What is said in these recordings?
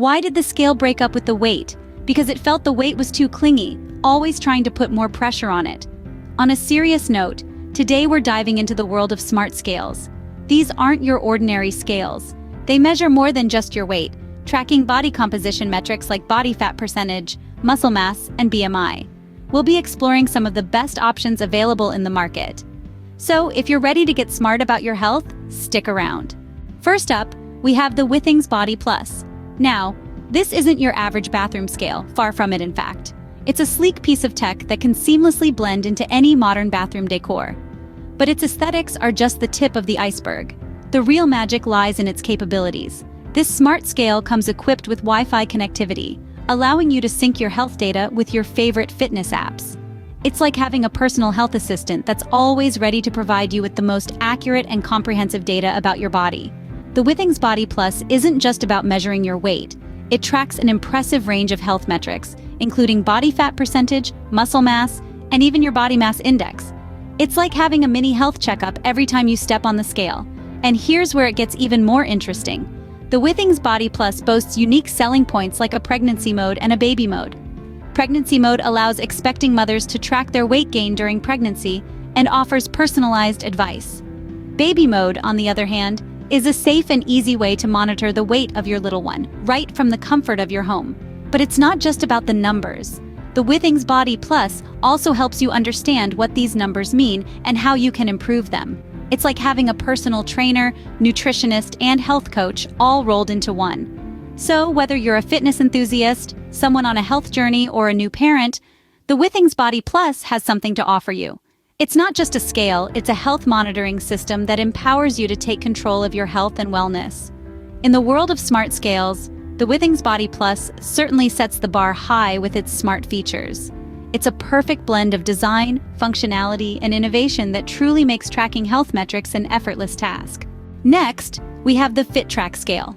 Why did the scale break up with the weight? Because it felt the weight was too clingy, always trying to put more pressure on it. On a serious note, today we're diving into the world of smart scales. These aren't your ordinary scales. They measure more than just your weight, tracking body composition metrics like body fat percentage, muscle mass, and BMI. We'll be exploring some of the best options available in the market. So, if you're ready to get smart about your health, stick around. First up, we have the Withings Body Plus. Now, this isn't your average bathroom scale, far from it in fact. It's a sleek piece of tech that can seamlessly blend into any modern bathroom decor. But its aesthetics are just the tip of the iceberg. The real magic lies in its capabilities. This smart scale comes equipped with Wi-Fi connectivity, allowing you to sync your health data with your favorite fitness apps. It's like having a personal health assistant that's always ready to provide you with the most accurate and comprehensive data about your body. The Withings Body Plus isn't just about measuring your weight. It tracks an impressive range of health metrics, including body fat percentage, muscle mass, and even your body mass index. It's like having a mini health checkup every time you step on the scale. And here's where it gets even more interesting. The Withings Body Plus boasts unique selling points like a pregnancy mode and a baby mode. Pregnancy mode allows expecting mothers to track their weight gain during pregnancy and offers personalized advice. Baby mode, on the other hand, is a safe and easy way to monitor the weight of your little one, right from the comfort of your home. But it's not just about the numbers. The Withings Body Plus also helps you understand what these numbers mean and how you can improve them. It's like having a personal trainer, nutritionist, and health coach all rolled into one. So, whether you're a fitness enthusiast, someone on a health journey, or a new parent, the Withings Body Plus has something to offer you. It's not just a scale, it's a health monitoring system that empowers you to take control of your health and wellness. In the world of smart scales, the Withings Body Plus certainly sets the bar high with its smart features. It's a perfect blend of design, functionality, and innovation that truly makes tracking health metrics an effortless task. Next, we have the FitTrack scale.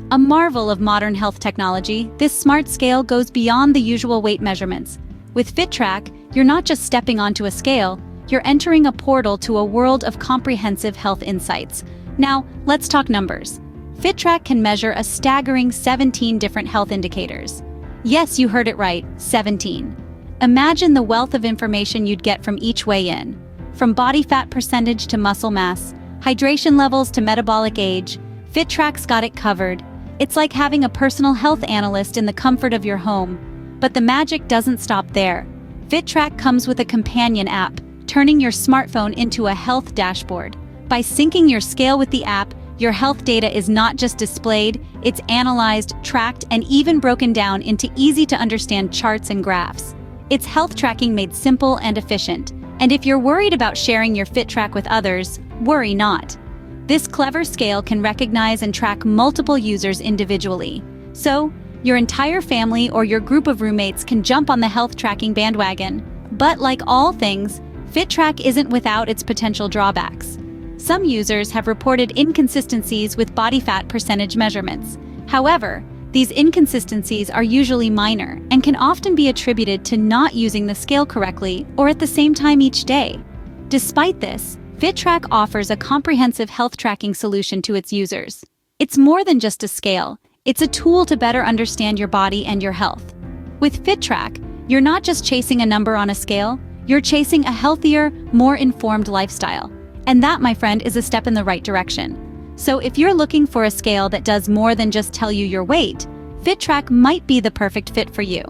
A marvel of modern health technology, this smart scale goes beyond the usual weight measurements. With FitTrack, you're not just stepping onto a scale, you're entering a portal to a world of comprehensive health insights. Now, let's talk numbers. FitTrack can measure a staggering 17 different health indicators. Yes, you heard it right, 17. Imagine the wealth of information you'd get from each weigh-in. From body fat percentage to muscle mass, hydration levels to metabolic age, FitTrack's got it covered. It's like having a personal health analyst in the comfort of your home. But the magic doesn't stop there. FitTrack comes with a companion app, turning your smartphone into a health dashboard. By syncing your scale with the app, your health data is not just displayed, it's analyzed, tracked, and even broken down into easy-to-understand charts and graphs. It's health tracking made simple and efficient. And if you're worried about sharing your FitTrack with others, worry not. This clever scale can recognize and track multiple users individually. So, your entire family or your group of roommates can jump on the health tracking bandwagon. But like all things, FitTrack isn't without its potential drawbacks. Some users have reported inconsistencies with body fat percentage measurements. However, these inconsistencies are usually minor and can often be attributed to not using the scale correctly or at the same time each day. Despite this, FitTrack offers a comprehensive health tracking solution to its users. It's more than just a scale, it's a tool to better understand your body and your health. With FitTrack, you're not just chasing a number on a scale, you're chasing a healthier, more informed lifestyle. And that, my friend, is a step in the right direction. So if you're looking for a scale that does more than just tell you your weight, FitTrack might be the perfect fit for you.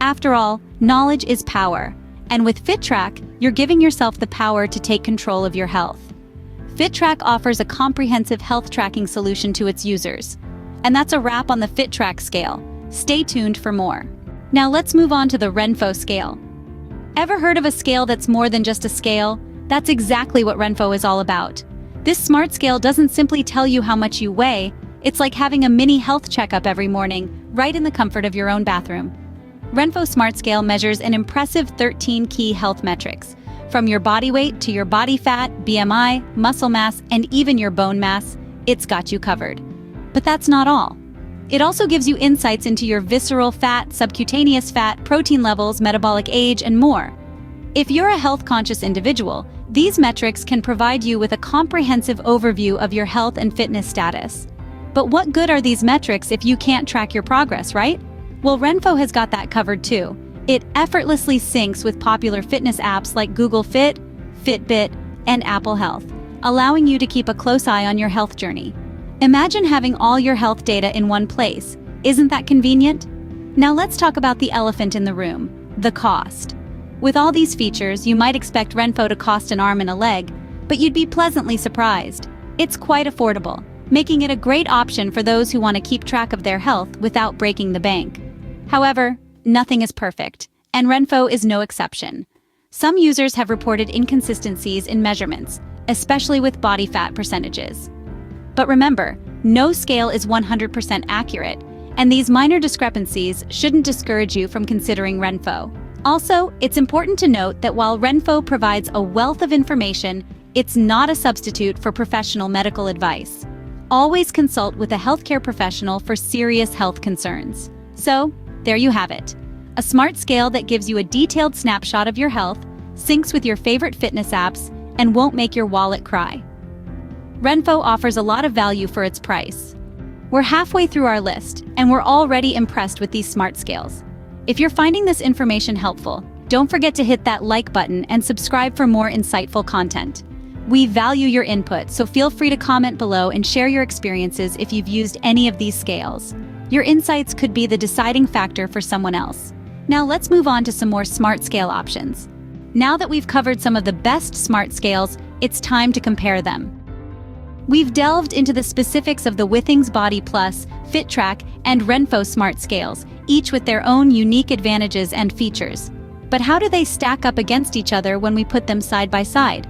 After all, knowledge is power. And with FitTrack, you're giving yourself the power to take control of your health. FitTrack offers a comprehensive health tracking solution to its users. And that's a wrap on the FitTrack scale. Stay tuned for more. Now let's move on to the Renpho scale. Ever heard of a scale that's more than just a scale? That's exactly what Renpho is all about. This smart scale doesn't simply tell you how much you weigh, it's like having a mini health checkup every morning, right in the comfort of your own bathroom. Renpho Smart Scale measures an impressive 13 key health metrics, from your body weight to your body fat, BMI, muscle mass, and even your bone mass. It's got you covered. But that's not all. It also gives you insights into your visceral fat, subcutaneous fat, protein levels, metabolic age, and more. If you're a health-conscious individual, these metrics can provide you with a comprehensive overview of your health and fitness status. But what good are these metrics if you can't track your progress, right? Well, Renpho has got that covered too. It effortlessly syncs with popular fitness apps like Google Fit, Fitbit, and Apple Health, allowing you to keep a close eye on your health journey. Imagine having all your health data in one place. Isn't that convenient? Now let's talk about the elephant in the room, the cost. With all these features, you might expect Renpho to cost an arm and a leg, but you'd be pleasantly surprised. It's quite affordable, making it a great option for those who want to keep track of their health without breaking the bank. However, nothing is perfect, and Renpho is no exception. Some users have reported inconsistencies in measurements, especially with body fat percentages. But remember, no scale is 100% accurate, and these minor discrepancies shouldn't discourage you from considering Renpho. Also, it's important to note that while Renpho provides a wealth of information, it's not a substitute for professional medical advice. Always consult with a healthcare professional for serious health concerns. So, there you have it. A smart scale that gives you a detailed snapshot of your health, syncs with your favorite fitness apps, and won't make your wallet cry. Renpho offers a lot of value for its price. We're halfway through our list, and we're already impressed with these smart scales. If you're finding this information helpful, don't forget to hit that like button and subscribe for more insightful content. We value your input, so feel free to comment below and share your experiences if you've used any of these scales. Your insights could be the deciding factor for someone else. Now let's move on to some more smart scale options. Now that we've covered some of the best smart scales, it's time to compare them. We've delved into the specifics of the Withings Body Plus, FitTrack, and Renpho smart scales, each with their own unique advantages and features. But how do they stack up against each other when we put them side by side?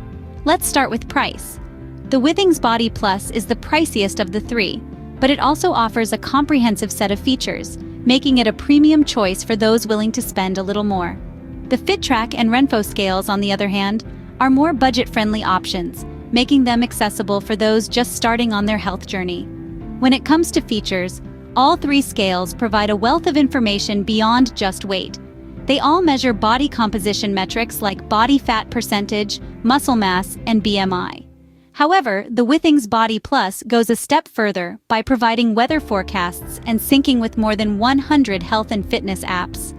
Let's start with price. The Withings Body Plus is the priciest of the three, but it also offers a comprehensive set of features, making it a premium choice for those willing to spend a little more. The FitTrack and Renpho scales, on the other hand, are more budget-friendly options, making them accessible for those just starting on their health journey. When it comes to features, all three scales provide a wealth of information beyond just weight. They all measure body composition metrics like body fat percentage, muscle mass, and BMI. However, the Withings Body Plus goes a step further by providing weather forecasts and syncing with more than 100 health and fitness apps.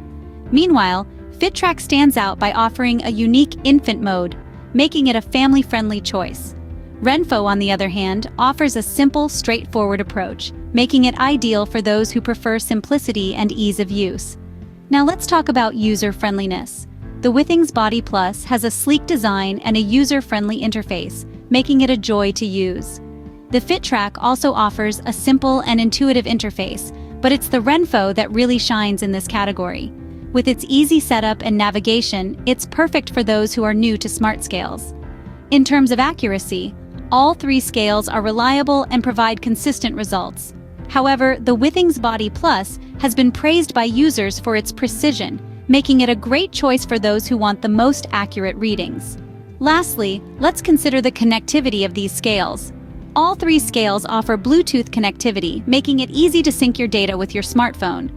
Meanwhile, FitTrack stands out by offering a unique infant mode, making it a family-friendly choice. Renpho, on the other hand, offers a simple, straightforward approach, making it ideal for those who prefer simplicity and ease of use. Now let's talk about user-friendliness. The Withings Body Plus has a sleek design and a user-friendly interface, making it a joy to use. The FitTrack also offers a simple and intuitive interface, but it's the Renpho that really shines in this category. With its easy setup and navigation, it's perfect for those who are new to smart scales. In terms of accuracy, all three scales are reliable and provide consistent results. However, the Withings Body Plus has been praised by users for its precision, making it a great choice for those who want the most accurate readings. Lastly, let's consider the connectivity of these scales. All three scales offer Bluetooth connectivity, making it easy to sync your data with your smartphone.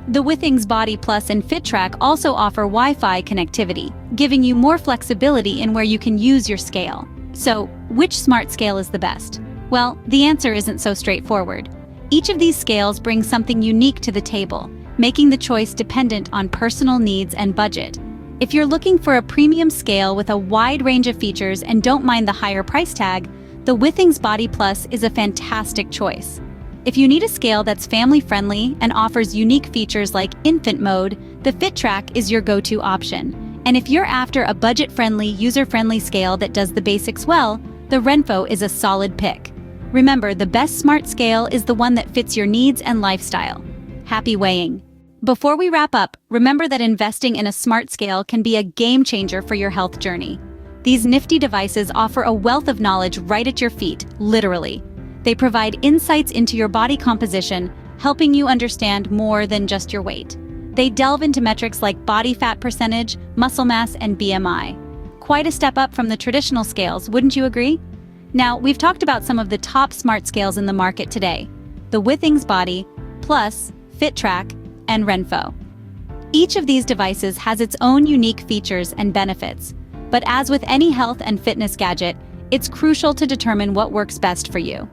The Withings Body Plus and FitTrack also offer Wi-Fi connectivity, giving you more flexibility in where you can use your scale. So, which smart scale is the best? Well, the answer isn't so straightforward. Each of these scales brings something unique to the table, making the choice dependent on personal needs and budget. If you're looking for a premium scale with a wide range of features and don't mind the higher price tag, the Withings Body Plus is a fantastic choice. If you need a scale that's family-friendly and offers unique features like infant mode, the FitTrack is your go-to option. And if you're after a budget-friendly, user-friendly scale that does the basics well, the Renpho is a solid pick. Remember, the best smart scale is the one that fits your needs and lifestyle. Happy weighing! Before we wrap up, remember that investing in a smart scale can be a game-changer for your health journey. These nifty devices offer a wealth of knowledge right at your feet, literally. They provide insights into your body composition, helping you understand more than just your weight. They delve into metrics like body fat percentage, muscle mass, and BMI. Quite a step up from the traditional scales, wouldn't you agree? Now, we've talked about some of the top smart scales in the market today: the Withings Body Plus, FitTrack, and Renpho. Each of these devices has its own unique features and benefits, but as with any health and fitness gadget, it's crucial to determine what works best for you.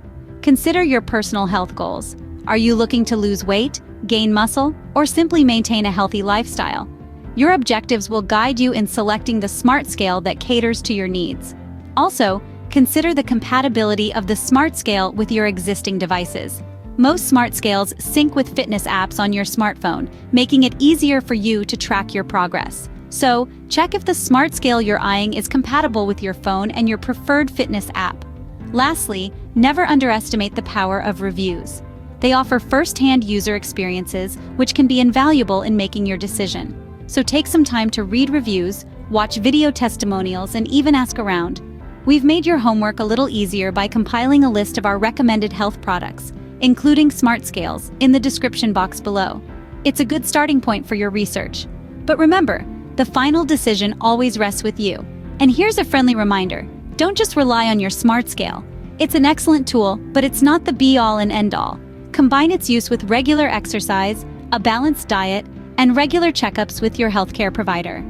Consider your personal health goals. Are you looking to lose weight, gain muscle, or simply maintain a healthy lifestyle? Your objectives will guide you in selecting the smart scale that caters to your needs. Also, consider the compatibility of the smart scale with your existing devices. Most smart scales sync with fitness apps on your smartphone, making it easier for you to track your progress. So, check if the smart scale you're eyeing is compatible with your phone and your preferred fitness app. Lastly, never underestimate the power of reviews. They offer first-hand user experiences, which can be invaluable in making your decision. So take some time to read reviews, watch video testimonials, and even ask around. We've made your homework a little easier by compiling a list of our recommended health products, including smart scales, in the description box below. It's a good starting point for your research. But remember, the final decision always rests with you. And here's a friendly reminder: don't just rely on your smart scale. It's an excellent tool, but it's not the be-all and end-all. Combine its use with regular exercise, a balanced diet, and regular checkups with your healthcare provider.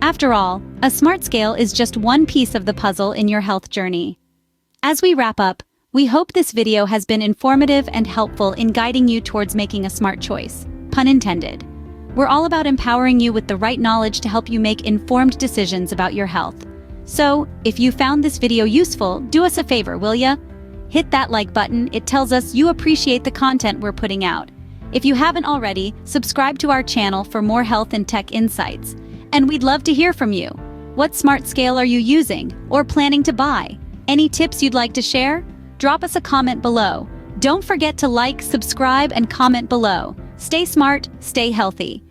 After all, a smart scale is just one piece of the puzzle in your health journey. As we wrap up, we hope this video has been informative and helpful in guiding you towards making a smart choice. Pun intended. We're all about empowering you with the right knowledge to help you make informed decisions about your health. So, if you found this video useful, do us a favor, will ya? Hit that like button. It tells us you appreciate the content we're putting out. If you haven't already, subscribe to our channel for more health and tech insights. And we'd love to hear from you. What smart scale are you using or planning to buy? Any tips you'd like to share? Drop us a comment below. Don't forget to like, subscribe, and comment below. Stay smart, stay healthy.